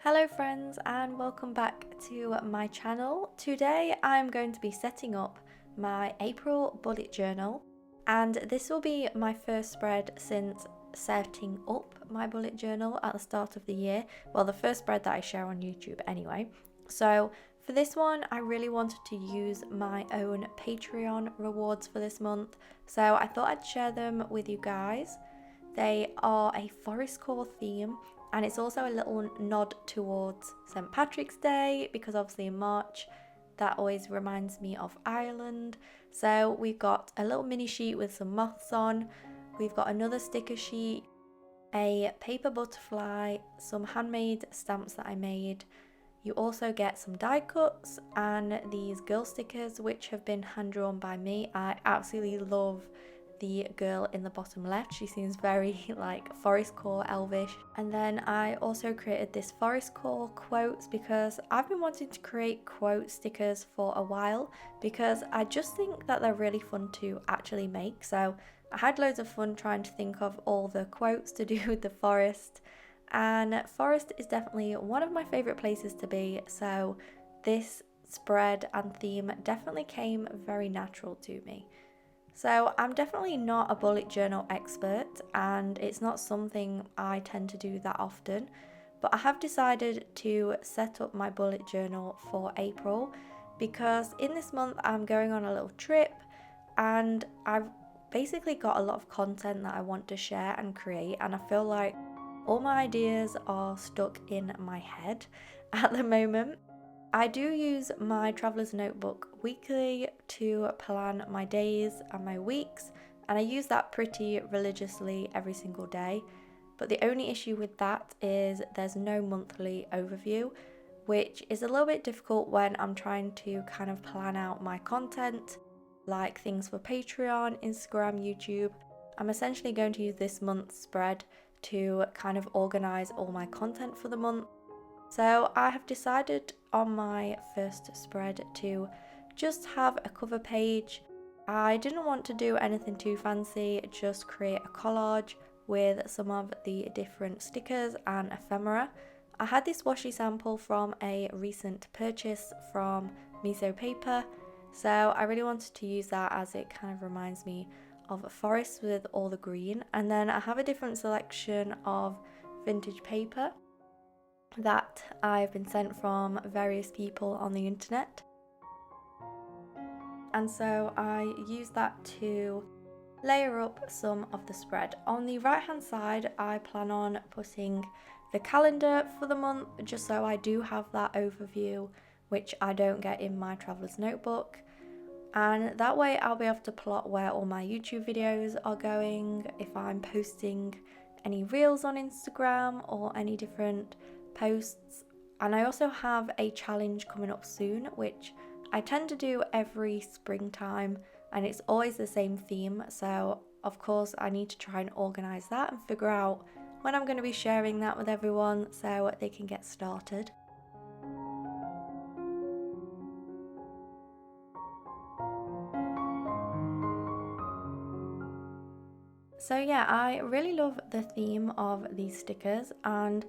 Hello friends and welcome back to my channel. Today I'm going to be setting up my April bullet journal, and this will be my first spread since setting up my bullet journal at the start of the year. Well, the first spread that I share on YouTube anyway. So for this one I really wanted to use my own Patreon rewards for this month, so I thought I'd share them with you guys. They are a forestcore theme, and it's also a little nod towards St. Patrick's Day, because obviously in March that always reminds me of Ireland. So we've got a little mini sheet with some moths on, we've got another sticker sheet, a paper butterfly, some handmade stamps that I made. You also get some die cuts and these girl stickers which have been hand drawn by me. I absolutely love the girl in the bottom left. She seems very like forestcore elvish. And then I also created this forestcore quotes because I've been wanting to create quote stickers for a while, because I just think that they're really fun to actually make. So I had loads of fun trying to think of all the quotes to do with the forest, and forest is definitely one of my favorite places to be, so this spread and theme definitely came very natural to me. So I'm definitely not a bullet journal expert, and it's not something I tend to do that often, but I have decided to set up my bullet journal for April because in this month I'm going on a little trip, and I've basically got a lot of content that I want to share and create, and I feel like all my ideas are stuck in my head at the moment. I do use my traveller's notebook weekly to plan my days and my weeks, and I use that pretty religiously every single day. But the only issue with that is there's no monthly overview, which is a little bit difficult when I'm trying to kind of plan out my content, like things for Patreon, Instagram, YouTube. I'm essentially going to use this month's spread to kind of organize all my content for the month. So I have decided on my first spread to just have a cover page. I didn't want to do anything too fancy, just create a collage with some of the different stickers and ephemera. I had this washi sample from a recent purchase from Miso Paper, so I really wanted to use that as it kind of reminds me of a forest with all the green. And then I have a different selection of vintage paper that I've been sent from various people on the internet, and so I use that to layer up some of the spread. On the right hand side I plan on putting the calendar for the month, just so I do have that overview, which I don't get in my traveller's notebook, and that way I'll be able to plot where all my YouTube videos are going, if I'm posting any reels on Instagram or any different posts. And I also have a challenge coming up soon, which I tend to do every springtime, and it's always the same theme, so of course I need to try and organise that and figure out when I'm going to be sharing that with everyone so they can get started. So yeah, I really love the theme of these stickers, and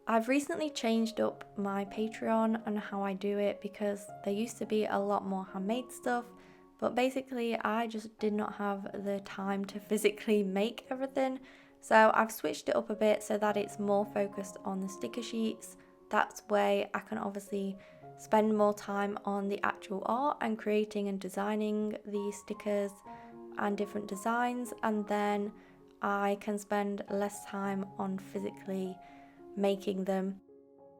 I've recently changed up my Patreon and how I do it, because there used to be a lot more handmade stuff, but basically I just did not have the time to physically make everything. So I've switched it up a bit so that it's more focused on the sticker sheets. That way I can obviously spend more time on the actual art and creating and designing the stickers and different designs, and then I can spend less time on physically making them.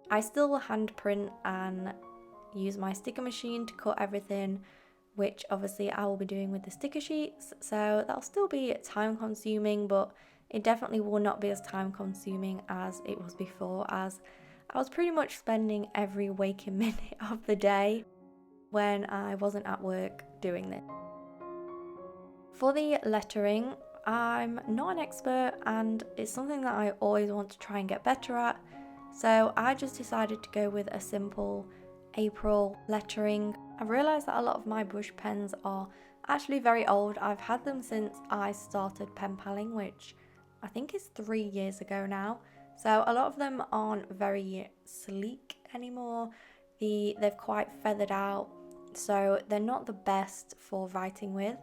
I still hand print and use my sticker machine to cut everything, which obviously I will be doing with the sticker sheets, so that'll still be time consuming, but it definitely will not be as time consuming as it was before, as I was pretty much spending every waking minute of the day when I wasn't at work doing this. For the lettering, I'm not an expert, and it's something that I always want to try and get better at, so I just decided to go with a simple April lettering. I've realised that a lot of my brush pens are actually very old. I've had them since I started pen paling, which I think is 3 years ago now, So a lot of them aren't very sleek anymore. They've quite feathered out, so they're not the best for writing with.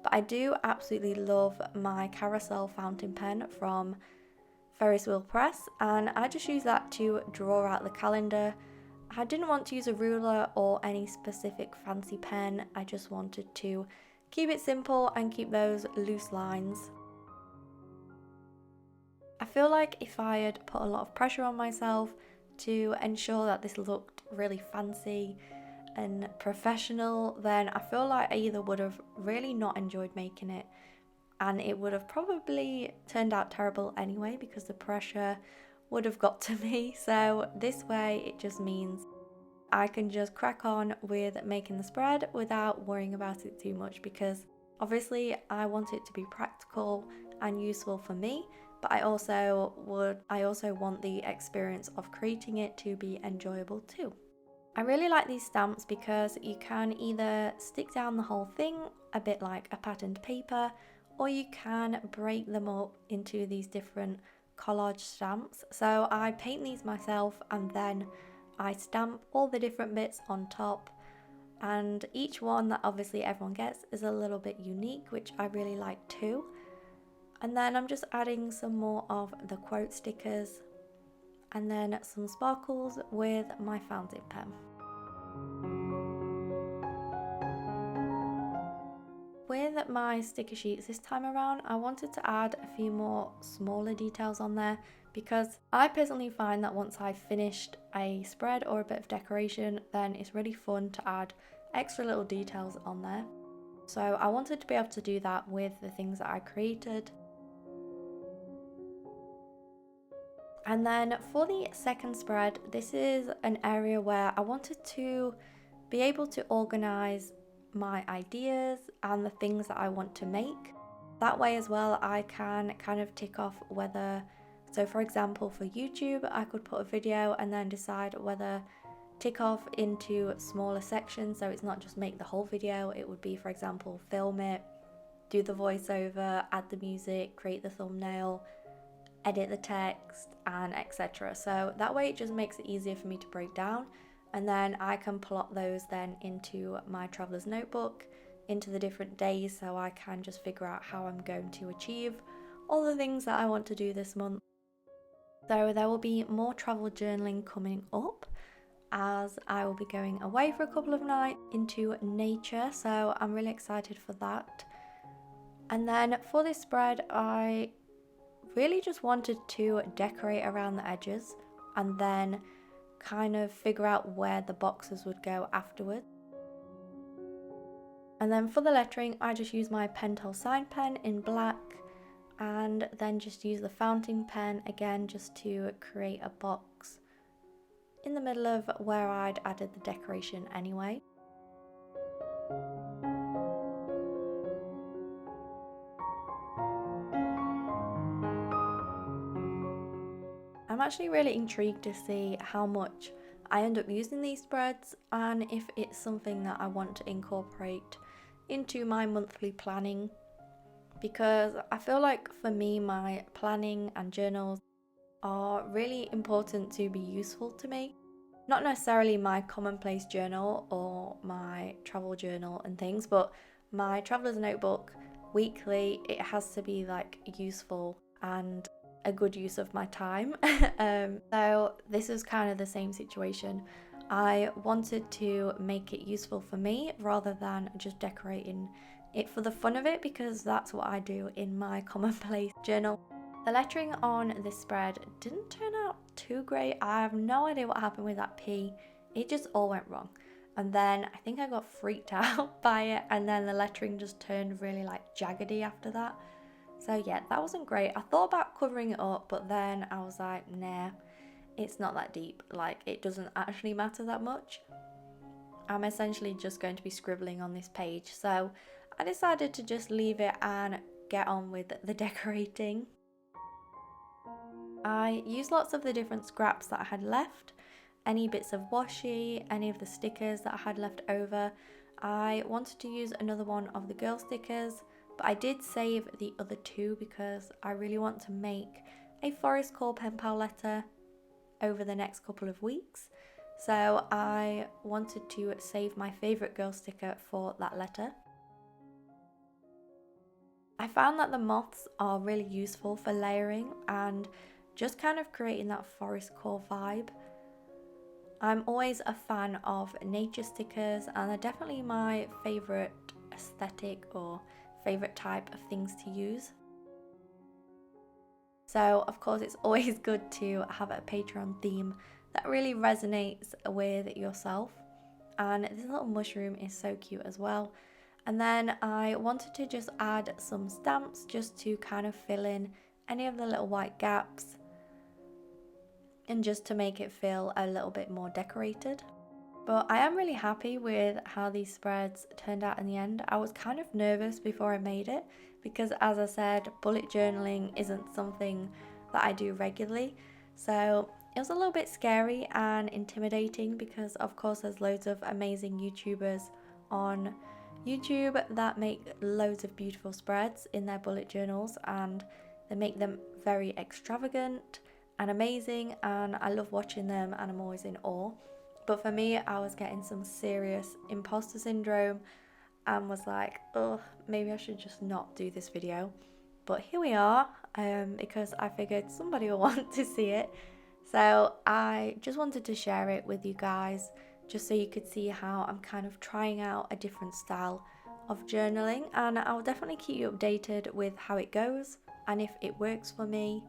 But I do absolutely love my carousel fountain pen from Ferris Wheel Press, and I just use that to draw out the calendar. I didn't want to use a ruler or any specific fancy pen, I just wanted to keep it simple and keep those loose lines. I feel like if I had put a lot of pressure on myself to ensure that this looked really fancy and professional, then I feel like I either would have really not enjoyed making it, and it would have probably turned out terrible anyway because the pressure would have got to me. So this way it just means I can just crack on with making the spread without worrying about it too much, because obviously I want it to be practical and useful for me, but I also want the experience of creating it to be enjoyable too. I really like these stamps because you can either stick down the whole thing a bit like a patterned paper, or you can break them up into these different collage stamps. So I paint these myself and then I stamp all the different bits on top, and each one that obviously everyone gets is a little bit unique, which I really like too. And then I'm just adding some more of the quote stickers and then some sparkles with my fountain pen. With my sticker sheets this time around, I wanted to add a few more smaller details on there, because I personally find that once I've finished a spread or a bit of decoration, then it's really fun to add extra little details on there. So I wanted to be able to do that with the things that I created. And then for the second spread, this is an area where I wanted to be able to organize my ideas and the things that I want to make. That way as well, I can kind of tick off whether, so for example for YouTube, I could put a video and then decide whether tick off into smaller sections, so it's not just make the whole video. It would be, for example, film it, do the voiceover, add the music, create the thumbnail, edit the text, and etc. So that way it just makes it easier for me to break down, and then I can plot those then into my traveler's notebook, into the different days, so I can just figure out how I'm going to achieve all the things that I want to do this month. So there will be more travel journaling coming up, as I will be going away for a couple of nights into nature, so I'm really excited for that. And then for this spread, I really just wanted to decorate around the edges and then kind of figure out where the boxes would go afterwards. And then for the lettering, I just use my Pentel sign pen in black, and then just use the fountain pen again just to create a box in the middle of where I'd added the decoration anyway. I'm actually really intrigued to see how much I end up using these spreads, and if it's something that I want to incorporate into my monthly planning, because I feel like for me my planning and journals are really important to be useful to me. Not necessarily my commonplace journal or my travel journal and things, but my traveler's notebook weekly, it has to be like useful and a good use of my time. So this is kind of the same situation. I wanted to make it useful for me rather than just decorating it for the fun of it, because that's what I do in my commonplace journal. The lettering on this spread didn't turn out too great. I have no idea what happened with that P. It just all went wrong. And then I think I got freaked out by it, and then the lettering just turned really like jaggedy after that. So yeah, that wasn't great. I thought about covering it up, but then I was like, nah, it's not that deep. Like, it doesn't actually matter that much. I'm essentially just going to be scribbling on this page. So I decided to just leave it and get on with the decorating. I used lots of the different scraps that I had left, any bits of washi, any of the stickers that I had left over, I wanted to use another one of the girl stickers, but I did save the other two because I really want to make a forestcore pen pal letter over the next couple of weeks. So I wanted to save my favourite girl sticker for that letter. I found that the moths are really useful for layering and just kind of creating that forestcore vibe. I'm always a fan of nature stickers, and they're definitely my favourite aesthetic or favourite type of things to use. So of course it's always good to have a Patreon theme that really resonates with yourself, and this little mushroom is so cute as well. And then I wanted to just add some stamps just to kind of fill in any of the little white gaps and just to make it feel a little bit more decorated. But I am really happy with how these spreads turned out in the end. I was kind of nervous before I made it because, as I said, bullet journaling isn't something that I do regularly. So it was a little bit scary and intimidating because, of course, there's loads of amazing YouTubers on YouTube that make loads of beautiful spreads in their bullet journals, and they make them very extravagant and amazing, and I love watching them and I'm always in awe. But for me, I was getting some serious imposter syndrome and was like, oh, maybe I should just not do this video. But here we are, because I figured somebody will want to see it. So I just wanted to share it with you guys, just so you could see how I'm kind of trying out a different style of journaling, and I'll definitely keep you updated with how it goes and if it works for me.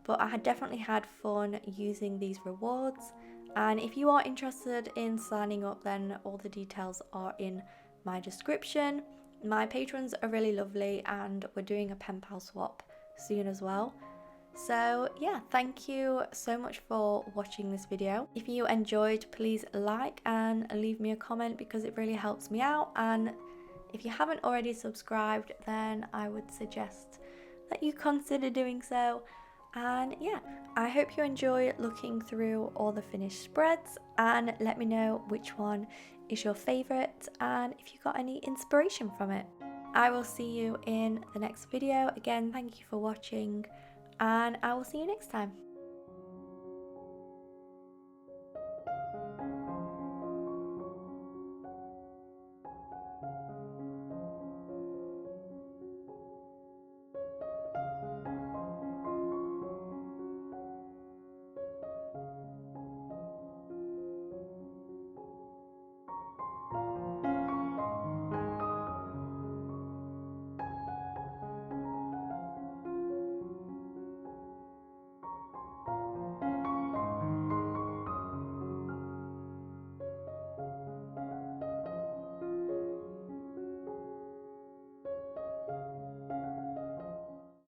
But I had definitely had fun using these rewards, and if you are interested in signing up, then all the details are in my description. My patrons are really lovely, and we're doing a pen pal swap soon as well. So yeah, thank you so much for watching this video. If you enjoyed, please like and leave me a comment because it really helps me out. And if you haven't already subscribed, then I would suggest that you consider doing so. And yeah, I hope you enjoy looking through all the finished spreads, and let me know which one is your favourite and if you got any inspiration from it. I will see you in the next video. Again, thank you for watching, and I will see you next time.